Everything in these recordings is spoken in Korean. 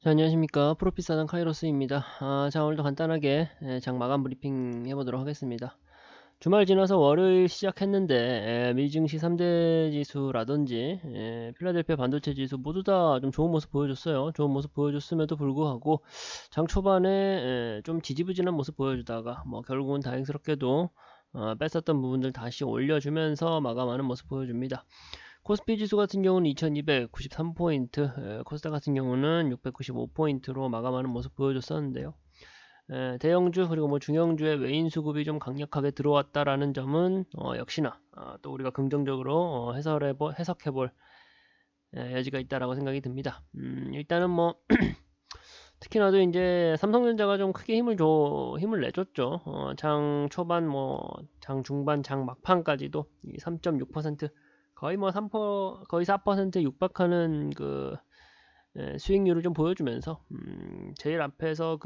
자, 안녕하십니까. 프로핏사단 카이로스입니다. 자, 오늘도 간단하게 장 마감 브리핑 해보도록 하겠습니다. 주말 지나서 월요일 시작했는데 미 증시 3대 지수라든지 필라델피아 반도체 지수 모두 다 좀 좋은 모습 보여줬어요. 좋은 모습 보여줬음에도 불구하고 장 초반에 좀 지지부진한 모습 보여주다가 뭐 결국은 다행스럽게도 뺐었던 부분들 다시 올려주면서 마감하는 모습 보여줍니다. 코스피 지수 같은 경우는 2293포인트, 코스닥 같은 경우는 695포인트로 마감하는 모습 보여줬었는데요. 대형주 그리고 뭐 중형주의 외인 수급이 좀 강력하게 들어왔다라는 점은 역시나 또 우리가 긍정적으로 해석해볼 여지가 있다라고 생각이 듭니다. 일단은 뭐 특히나도 이제 삼성전자가 좀 크게 힘을 내줬죠. 장 초반 장 중반 장 막판까지도 3.6% 거의 뭐 3%, 거의 4%에 육박하는 수익률을 좀 보여주면서 제일 앞에서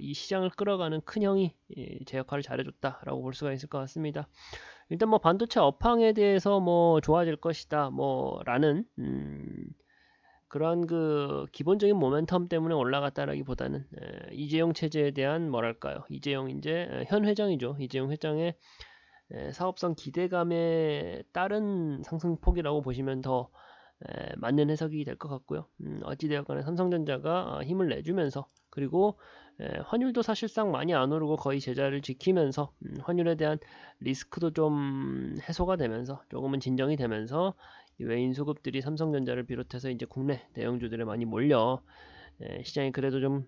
이 시장을 끌어가는 큰 형이 제 역할을 잘해줬다라고 볼 수가 있을 것 같습니다. 일단 뭐 반도체 업황에 대해서 뭐 좋아질 것이다 라는 그런 기본적인 모멘텀 때문에 올라갔다라기보다는 이재용 체제에 대한 뭐랄까요, 이재용 이제 현 회장이죠. 이재용 회장의 사업성 기대감에 따른 상승폭이라고 보시면 더 맞는 해석이 될 것 같고요. 어찌되었건에 삼성전자가 힘을 내주면서 그리고 환율도 사실상 많이 안 오르고 거의 제자를 지키면서 환율에 대한 리스크도 좀 해소가 되면서 조금은 진정이 되면서 외인 수급들이 삼성전자를 비롯해서 이제 국내 대형주들에 많이 몰려 시장이 그래도 좀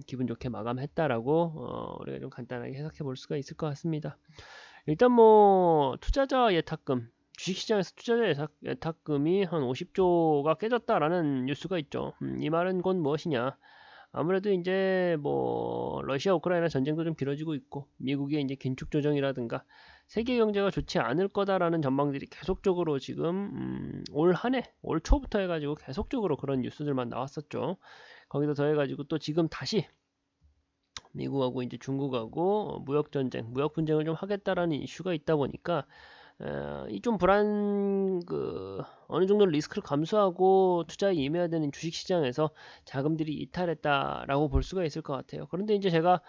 기분 좋게 마감했다라고 우리가 좀 간단하게 해석해 볼 수가 있을 것 같습니다. 일단 뭐 투자자 예탁금, 주식시장에서 투자자 예탁금이 한 50조가 깨졌다라는 뉴스가 있죠. 이 말은 곧 무엇이냐? 아무래도 이제 뭐 러시아 우크라이나 전쟁도 좀 길어지고 있고 미국의 이제 긴축 조정이라든가 세계 경제가 좋지 않을 거다라는 전망들이 계속적으로 지금 올 한해 올 초부터 해가지고 계속적으로 그런 뉴스들만 나왔었죠. 거기다 더해가지고 또 지금 다시 미국하고 이제 중국하고 무역 전쟁, 무역 분쟁을 좀 하겠다라는 이슈가 있다 보니까 이 좀 어느 정도 리스크를 감수하고 투자에 임해야 되는 주식 시장에서 자금들이 이탈했다라고 볼 수가 있을 것 같아요. 그런데 이제 제가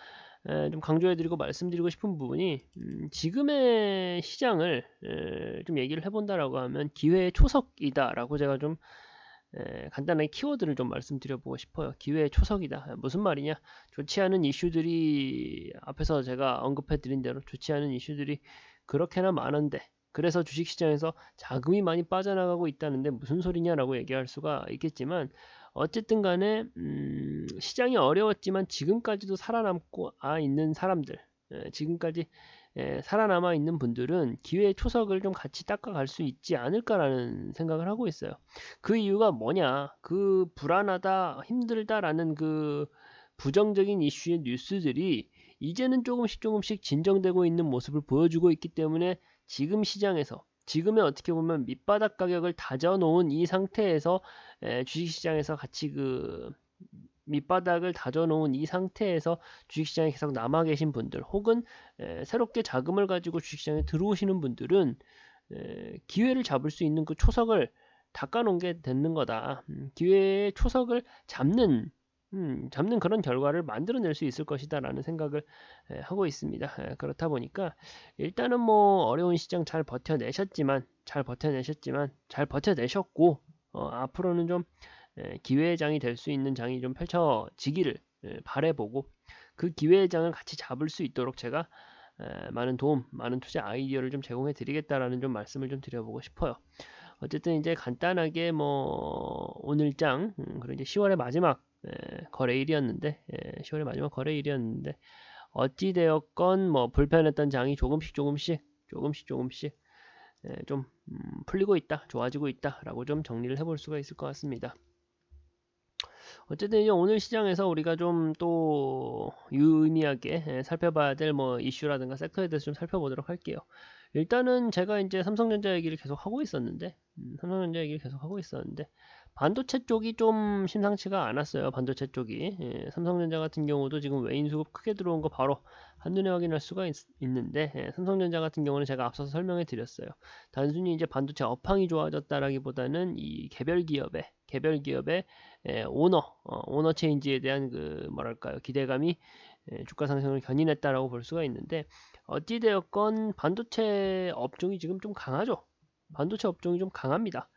좀 강조해드리고 말씀드리고 싶은 부분이 지금의 시장을 좀 얘기를 해본다라고 하면 기회의 초석이다라고 제가 좀 간단하게 키워드를 좀 말씀드려보고 싶어요. 기회의 초석이다. 무슨 말이냐? 좋지 않은 이슈들이 앞에서 제가 언급해드린 대로 좋지 않은 이슈들이 그렇게나 많은데 그래서 주식시장에서 자금이 많이 빠져나가고 있다는데 무슨 소리냐라고 얘기할 수가 있겠지만 어쨌든 간에 시장이 어려웠지만 지금까지도 살아남고 있는 사람들 지금까지 살아남아 있는 분들은 기회의 초석을 좀 같이 닦아갈 수 있지 않을까라는 생각을 하고 있어요. 그 이유가 뭐냐? 불안하다, 힘들다라는 부정적인 이슈의 뉴스들이 이제는 조금씩 진정되고 있는 모습을 보여주고 있기 때문에 지금 시장에서 지금의 어떻게 보면 밑바닥 가격을 다져놓은 이 상태에서 주식시장에서 같이 밑바닥을 다져놓은 이 상태에서 주식시장에 계속 남아 계신 분들 혹은 새롭게 자금을 가지고 주식시장에 들어오시는 분들은 기회를 잡을 수 있는 그 초석을 닦아놓은 게 되는 거다. 기회의 초석을 잡는 그런 결과를 만들어낼 수 있을 것이다 라는 생각을 하고 있습니다. 그렇다 보니까 일단은 뭐 어려운 시장 잘 버텨내셨고 앞으로는 좀 기회의 장이 될 수 있는 장이 좀 펼쳐지기를 바라보고 그 기회의 장을 같이 잡을 수 있도록 제가 많은 도움, 많은 투자 아이디어를 좀 제공해 드리겠다라는 좀 말씀을 좀 드려보고 싶어요. 어쨌든 이제 간단하게 뭐 오늘장 그리고 이제 10월의 마지막 거래일이었는데 10월의 마지막 거래일이었는데 어찌 되었건 뭐 불편했던 장이 조금씩 좀 풀리고 있다, 좋아지고 있다라고 좀 정리를 해볼 수가 있을 것 같습니다. 어쨌든 이제 오늘 시장에서 우리가 좀 또 유의미하게 살펴봐야 될 뭐 이슈라든가 섹터에 대해서 좀 살펴보도록 할게요. 일단은 제가 이제 삼성전자 얘기를 계속 하고 있었는데 반도체 쪽이 좀 심상치가 않았어요. 반도체 쪽이. 삼성전자 같은 경우도 지금 외인 수급 크게 들어온 거 바로 한눈에 확인할 수가 있는데, 삼성전자 같은 경우는 제가 앞서서 설명해 드렸어요. 단순히 이제 반도체 업황이 좋아졌다라기보다는 이 개별 기업의 오너 체인지에 대한 그 뭐랄까요, 기대감이 주가 상승을 견인했다라고 볼 수가 있는데, 어찌되었건 반도체 업종이 지금 좀 강하죠. 반도체 업종이 좀 강합니다.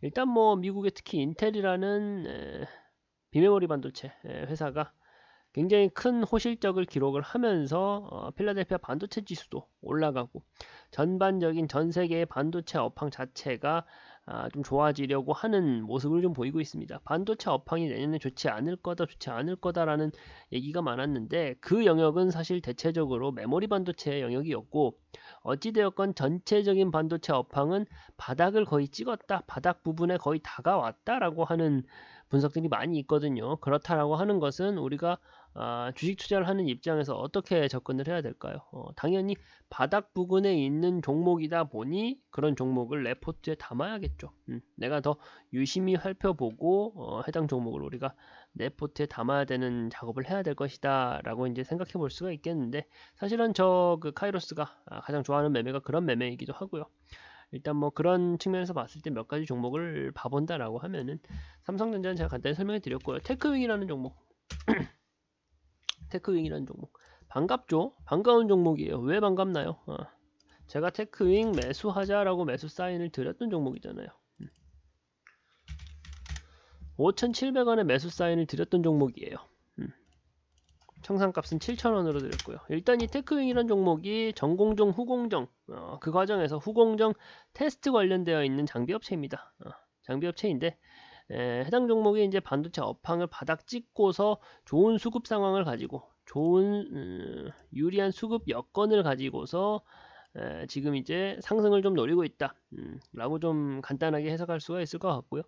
일단 뭐 미국의 특히 인텔이라는 비메모리 반도체 회사가 굉장히 큰 호실적을 기록을 하면서 필라델피아 반도체 지수도 올라가고, 전반적인 전 세계의 반도체 업황 자체가 좀 좋아지려고 하는 모습을 좀 보이고 있습니다. 반도체 업황이 내년에 좋지 않을 거다라는 얘기가 많았는데, 그 영역은 사실 대체적으로 메모리 반도체의 영역이었고, 어찌되었건 전체적인 반도체 업황은 바닥을 거의 찍었다, 바닥 부분에 거의 다가왔다라고 하는 분석들이 많이 있거든요. 그렇다라고 하는 것은 우리가 주식 투자를 하는 입장에서 어떻게 접근을 해야 될까요? 당연히 바닥 부근에 있는 종목이다 보니 그런 종목을 내 포트에 담아야겠죠. 내가 더 유심히 살펴보고 해당 종목을 우리가 내 포트에 담아야 되는 작업을 해야 될 것이다 라고 이제 생각해 볼 수가 있겠는데, 사실은 저 그 카이로스가 가장 좋아하는 매매가 그런 매매이기도 하고요. 일단 뭐 그런 측면에서 봤을 때 몇 가지 종목을 봐본다라고 하면은, 삼성전자는 제가 간단히 설명해 드렸고요. 테크윙이라는 종목, 테크윙이라는 종목 반갑죠? 반가운 종목이에요. 왜 반갑나요? 제가 테크윙 매수하자라고 매수 사인을 드렸던 종목이잖아요. 5,700원에 매수 사인을 드렸던 종목이에요. 청산값은 7,000원으로 드렸고요. 일단 이 테크윙이라는 종목이 전공정, 후공정, 그 과정에서 후공정 테스트 관련되어 있는 장비업체입니다. 장비업체인데, 해당 종목이 이제 반도체 업황을 바닥 찍고서 좋은 수급 상황을 가지고, 좋은 유리한 수급 여건을 가지고서 지금 이제 상승을 좀 노리고 있다 라고 좀 간단하게 해석할 수가 있을 것 같고요.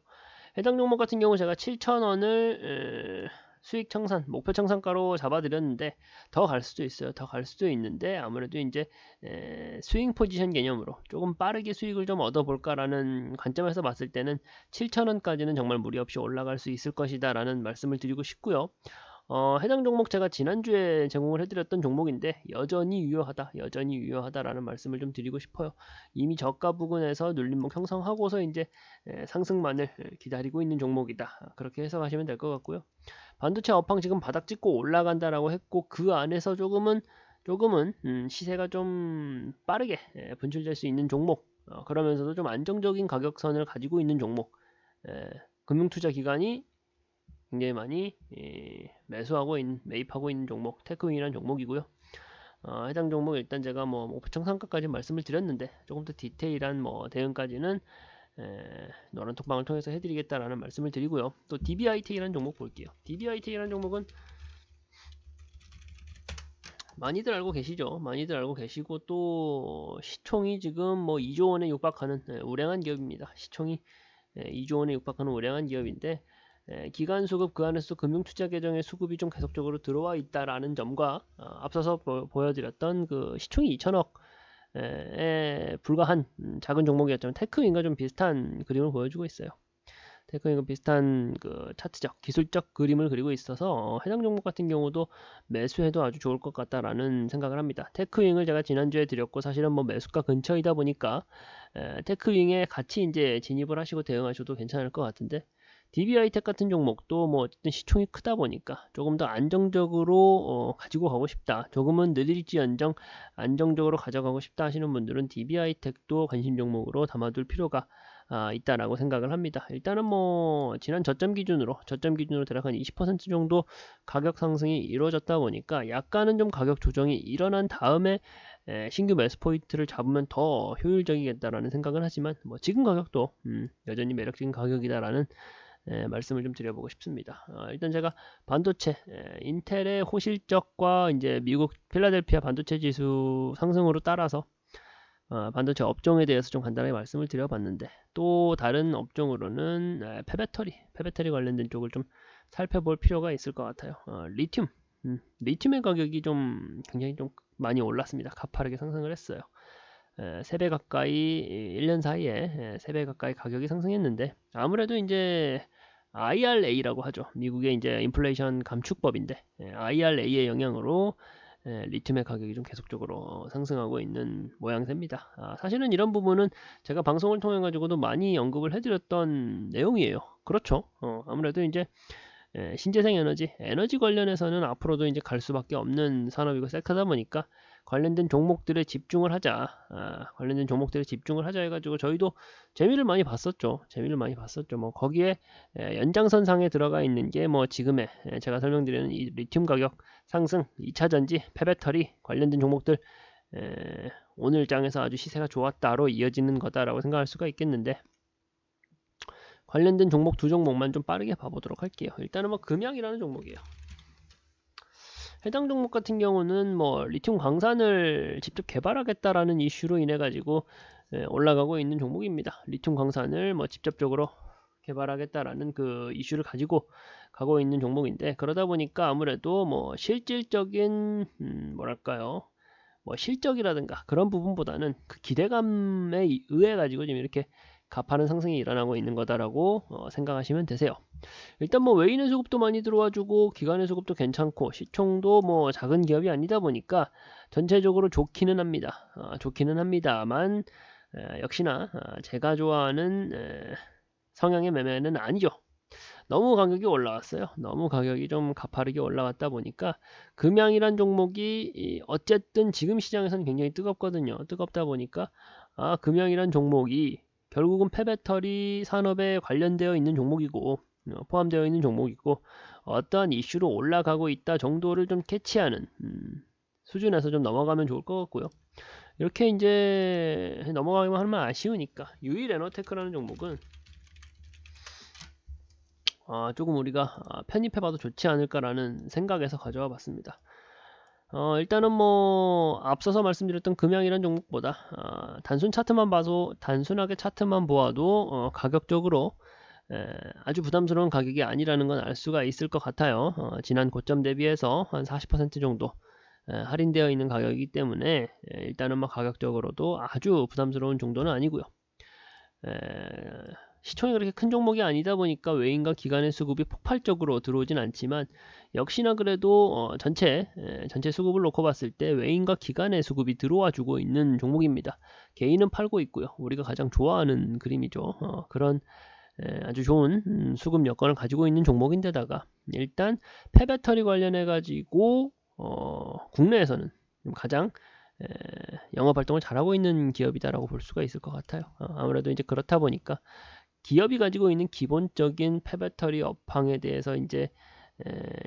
해당 종목 같은 경우 제가 7,000원을 수익 청산, 목표 청산가로 잡아드렸는데, 더 갈 수도 있어요. 더 갈 수도 있는데, 아무래도 이제 스윙 포지션 개념으로 조금 빠르게 수익을 좀 얻어볼까라는 관점에서 봤을 때는 7,000원까지는 정말 무리 없이 올라갈 수 있을 것이다 라는 말씀을 드리고 싶고요. 해당 종목 제가 지난주에 제공을 해드렸던 종목인데, 여전히 유효하다라는 말씀을 좀 드리고 싶어요. 이미 저가 부근에서 눌림목 형성하고서 이제 상승만을 기다리고 있는 종목이다, 그렇게 해석하시면 될 것 같고요. 반도체 업황 지금 바닥 찍고 올라간다라고 했고, 그 안에서 조금은 시세가 좀 빠르게 분출될 수 있는 종목, 그러면서도 좀 안정적인 가격선을 가지고 있는 종목, 금융투자기관이 굉장히 많이 매입하고 있는 종목, 테크윙이라는 종목이고요. 해당 종목 일단 제가 뭐 목표 청산가까지 말씀을 드렸는데, 조금 더 디테일한 뭐 대응까지는 노란 톡방을 통해서 해드리겠다라는 말씀을 드리고요. 또 DBIT라는 종목 볼게요. DBIT라는 종목은 많이들 알고 계시죠? 많이들 알고 계시고, 또 시총이 지금 뭐 2조 원에 육박하는 우량한 기업입니다. 시총이 2조 원에 육박하는 우량한 기업인데, 기간 수급, 그 안에서 금융투자 계정의 수급이 좀 계속적으로 들어와 있다라는 점과, 앞서서 보여드렸던 그 시총이 2천억에 불과한 작은 종목이었지만, 테크윙과 좀 비슷한 그림을 보여주고 있어요. 테크닉과 비슷한 그 차트적, 기술적 그림을 그리고 있어서 해당 종목 같은 경우도 매수해도 아주 좋을 것 같다라는 생각을 합니다. 테크윙을 제가 지난주에 드렸고, 사실은 뭐 매수가 근처이다 보니까 테크윙에 같이 이제 진입을 하시고 대응하셔도 괜찮을 것 같은데, DBI텍 같은 종목도 뭐 어쨌든 시총이 크다 보니까 조금 더 안정적으로 가지고 가고 싶다, 조금은 느릴지언정 안정적으로 가져가고 싶다 하시는 분들은 DBI텍도 관심 종목으로 담아둘 필요가 있다라고 생각을 합니다. 일단은 뭐 지난 저점 기준으로 대략 한 20% 정도 가격 상승이 이루어졌다 보니까, 약간은 좀 가격 조정이 일어난 다음에 신규 매수 포인트를 잡으면 더 효율적이겠다라는 생각은 하지만, 뭐 지금 가격도 여전히 매력적인 가격이다라는 말씀을 좀 드려보고 싶습니다. 일단 제가 반도체, 인텔의 호실적과 이제 미국 필라델피아 반도체 지수 상승으로 따라서 반도체 업종에 대해서 좀 간단하게 말씀을 드려봤는데, 또 다른 업종으로는 폐배터리 관련된 쪽을 좀 살펴볼 필요가 있을 것 같아요. 리튬의 가격이 좀 굉장히 좀 많이 올랐습니다. 가파르게 상승을 했어요. 3배 가까이, 1년 사이에 3배 가까이 가격이 상승했는데, 아무래도 이제 IRA라고 하죠. 미국의 이제 인플레이션 감축법인데 IRA의 영향으로 리튬의 가격이 좀 계속적으로 상승하고 있는 모양새입니다. 사실은 이런 부분은 제가 방송을 통해 가지고도 많이 언급을 해드렸던 내용이에요. 그렇죠. 아무래도 이제 신재생 에너지 관련해서는 앞으로도 이제 갈 수밖에 없는 산업이고 섹터다 보니까 관련된 종목들에 집중을 하자. 관련된 종목들에 집중을 하자 해가지고 저희도 재미를 많이 봤었죠. 뭐 거기에 연장선상에 들어가 있는 게 뭐 지금의 제가 설명드리는 이 리튬 가격 상승, 2차전지, 폐배터리 관련된 종목들 오늘 장에서 아주 시세가 좋았다로 이어지는 거다라고 생각할 수가 있겠는데, 관련된 종목 두 종목만 좀 빠르게 봐보도록 할게요. 일단은 뭐 금양이라는 종목이에요. 해당 종목 같은 경우는 뭐 리튬 광산을 직접 개발하겠다라는 이슈로 인해 가지고 올라가고 있는 종목입니다. 리튬 광산을 뭐 직접적으로 개발하겠다라는 그 이슈를 가지고 가고 있는 종목인데, 그러다 보니까 아무래도 뭐 실질적인 뭐랄까요, 뭐 실적이라든가 그런 부분보다는 그 기대감에 의해 가지고 지금 이렇게 가파른 상승이 일어나고 있는 거다라고 생각하시면 되세요. 일단 뭐 외인의 수급도 많이 들어와주고 기관의 수급도 괜찮고 시총도 뭐 작은 기업이 아니다 보니까 전체적으로 좋기는 합니다. 좋기는 합니다만 역시나 제가 좋아하는 성향의 매매는 아니죠. 너무 가격이 올라왔어요. 너무 가격이 좀 가파르게 올라왔다 보니까 금양이란 종목이 어쨌든 지금 시장에서는 굉장히 뜨겁거든요. 뜨겁다 보니까 금양이란 종목이 결국은 폐배터리 산업에 관련되어 있는 종목이고 포함되어 있는 종목이고 어떠한 이슈로 올라가고 있다 정도를 좀 캐치하는 수준에서 좀 넘어가면 좋을 것 같고요. 이렇게 이제 넘어가기만 하면 아쉬우니까 유일에너테크라는 종목은 조금 우리가 편입해봐도 좋지 않을까라는 생각에서 가져와 봤습니다. 일단은 뭐 앞서서 말씀드렸던 금양이란 종목보다 단순하게 차트만 보아도 가격적으로 아주 부담스러운 가격이 아니라는 건 알 수가 있을 것 같아요. 지난 고점 대비해서 한 40% 정도 할인되어 있는 가격이기 때문에 일단은 뭐 가격적으로도 아주 부담스러운 정도는 아니고요. 시총이 그렇게 큰 종목이 아니다 보니까 외인과 기관의 수급이 폭발적으로 들어오진 않지만 역시나 그래도 전체 수급을 놓고 봤을 때 외인과 기관의 수급이 들어와 주고 있는 종목입니다. 개인은 팔고 있고요. 우리가 가장 좋아하는 그림이죠. 그런 아주 좋은 수급 여건을 가지고 있는 종목인데다가 일단 폐배터리 관련해 가지고 국내에서는 가장 영업활동을 잘하고 있는 기업이다라고 볼 수가 있을 것 같아요. 아무래도 이제 그렇다 보니까 기업이 가지고 있는 기본적인 폐배터리 업황에 대해서 이제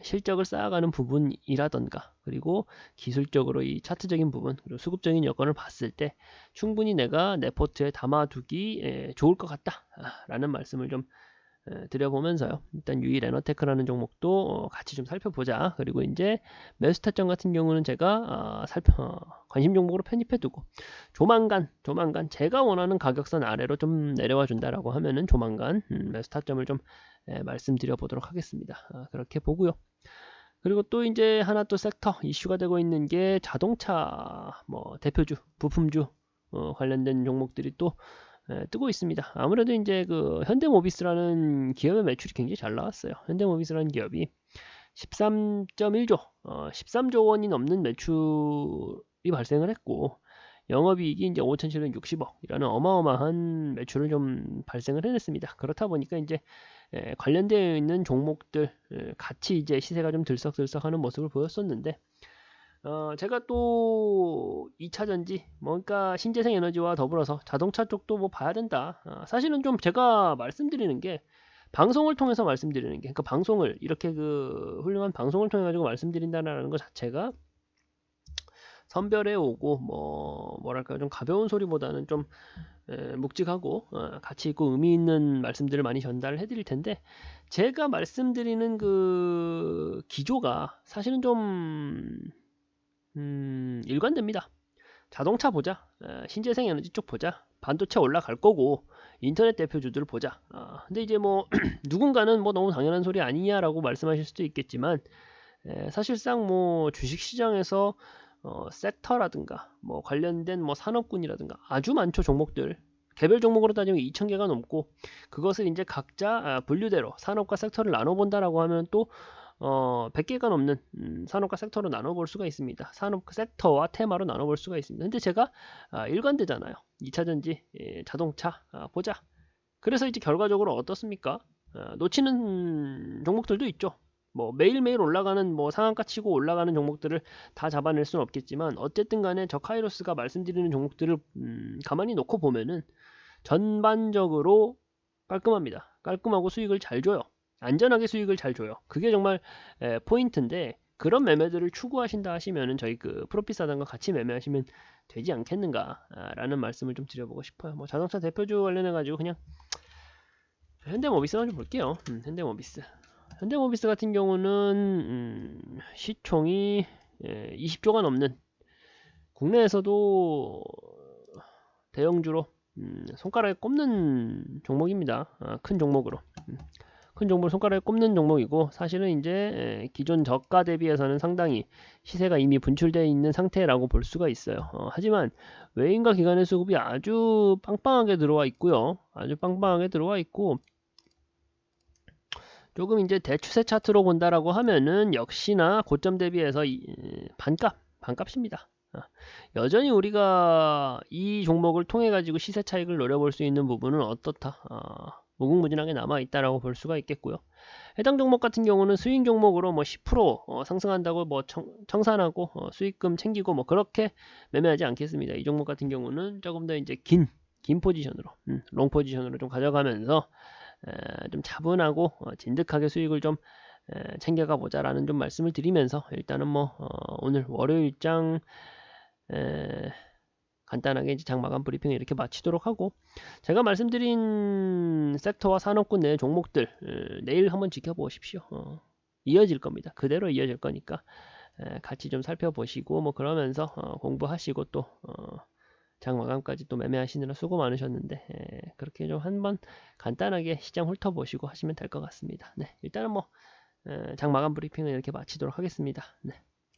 실적을 쌓아가는 부분이라던가 그리고 기술적으로 이 차트적인 부분 그리고 수급적인 여건을 봤을 때 충분히 내가 내 포트에 담아두기 좋을 것 같다 라는 말씀을 좀 드려보면서요. 일단 유일에너테크라는 종목도 같이 좀 살펴보자. 그리고 이제 매수 타점 같은 경우는 제가 관심 종목으로 편입해두고 조만간 제가 원하는 가격선 아래로 좀 내려와 준다라고 하면은 조만간 매수 타점을 좀 말씀드려 보도록 하겠습니다. 그렇게 보고요. 그리고 또 이제 하나 또 섹터 이슈가 되고 있는 게 자동차 뭐 대표주 부품주 관련된 종목들이 또 뜨고 있습니다. 아무래도 이제 그 현대모비스라는 기업의 매출이 굉장히 잘 나왔어요. 현대모비스라는 기업이 13.1조, 13조 원이 넘는 매출이 발생을 했고 영업이익이 이제 5,760억이라는 어마어마한 매출을 좀 발생을 해냈습니다. 그렇다 보니까 이제 관련되어 있는 종목들 같이 이제 시세가 좀 들썩들썩하는 모습을 보였었는데 제가 또 2차전지 그러니까 신재생 에너지와 더불어서 자동차 쪽도 뭐 봐야 된다. 사실은 좀 제가 말씀드리는 게 방송을 통해서 말씀드리는 게 그러니까 방송을 이렇게 그 훌륭한 방송을 통해 가지고 말씀드린다는 것 자체가 선별해 오고 뭐랄까요 좀 가벼운 소리보다는 좀 묵직하고 가치 있고 의미 있는 말씀들을 많이 전달을 해드릴 텐데 제가 말씀드리는 그 기조가 사실은 좀 일관됩니다. 자동차 보자, 신재생 에너지 쪽 보자, 반도체 올라갈 거고 인터넷 대표주들을 보자. 근데 이제 뭐 누군가는 뭐 너무 당연한 소리 아니냐라고 말씀하실 수도 있겠지만 사실상 뭐 주식시장에서 섹터라든가 뭐 관련된 뭐 산업군이라든가 아주 많죠 종목들. 개별 종목으로 따지면 2,000개가 넘고, 그것을 이제 각자 분류대로 산업과 섹터를 나눠본다라고 하면 또 100개가 넘는 산업과 섹터로 나눠볼 수가 있습니다. 산업 섹터와 테마로 나눠볼 수가 있습니다. 근데 제가 일관되잖아요. 2차전지, 자동차 보자. 그래서 이제 결과적으로 어떻습니까? 놓치는 종목들도 있죠. 뭐 매일매일 올라가는 뭐 상한가 치고 올라가는 종목들을 다 잡아낼 수는 없겠지만, 어쨌든 간에 저 카이로스가 말씀드리는 종목들을 가만히 놓고 보면은 전반적으로 깔끔합니다. 깔끔하고 수익을 잘 줘요. 안전하게 수익을 잘 줘요. 그게 정말 포인트인데, 그런 매매들을 추구하신다 하시면은 저희 그 프로핏 사단과 같이 매매하시면 되지 않겠는가라는 말씀을 좀 드려보고 싶어요. 뭐 자동차 대표주 관련해 가지고 그냥 현대모비스만 좀 볼게요. 현대모비스 같은 경우는 시총이 20조가 넘는, 국내에서도 대형주로 손가락에 꼽는 종목입니다. 큰 종목으로. 큰 종목을 손가락에 꼽는 종목이고, 사실은 이제 기존 저가 대비해서는 상당히 시세가 이미 분출되어 있는 상태라고 볼 수가 있어요. 하지만 외인과 기관의 수급이 아주 빵빵하게 들어와 있고요. 아주 빵빵하게 들어와 있고, 조금 이제 대추세 차트로 본다라고 하면은 역시나 고점 대비해서 반값입니다. 여전히 우리가 이 종목을 통해 가지고 시세 차익을 노려볼 수 있는 부분은 어떻다? 무궁무진하게 남아 있다라고 볼 수가 있겠고요. 해당 종목 같은 경우는 스윙 종목으로 뭐 10% 상승한다고 뭐 청산하고 수익금 챙기고 뭐 그렇게 매매하지 않겠습니다. 이 종목 같은 경우는 조금 더 이제 긴 포지션으로, 롱 포지션으로 좀 가져가면서 좀 차분하고 진득하게 수익을 좀 챙겨가 보자라는 좀 말씀을 드리면서, 일단은 뭐 오늘 월요일장 간단하게 이제 장마감 브리핑을 이렇게 마치도록 하고, 제가 말씀드린 섹터와 산업군 내 종목들 내일 한번 지켜보십시오. 이어질 겁니다. 그대로 이어질 거니까 같이 좀 살펴보시고 뭐 그러면서 공부하시고 또 장마감까지 또 매매하시느라 수고 많으셨는데, 그렇게 좀 한번 간단하게 시장 훑어보시고 하시면 될 것 같습니다. 네, 일단은 뭐 장마감 브리핑을 이렇게 마치도록 하겠습니다. 네.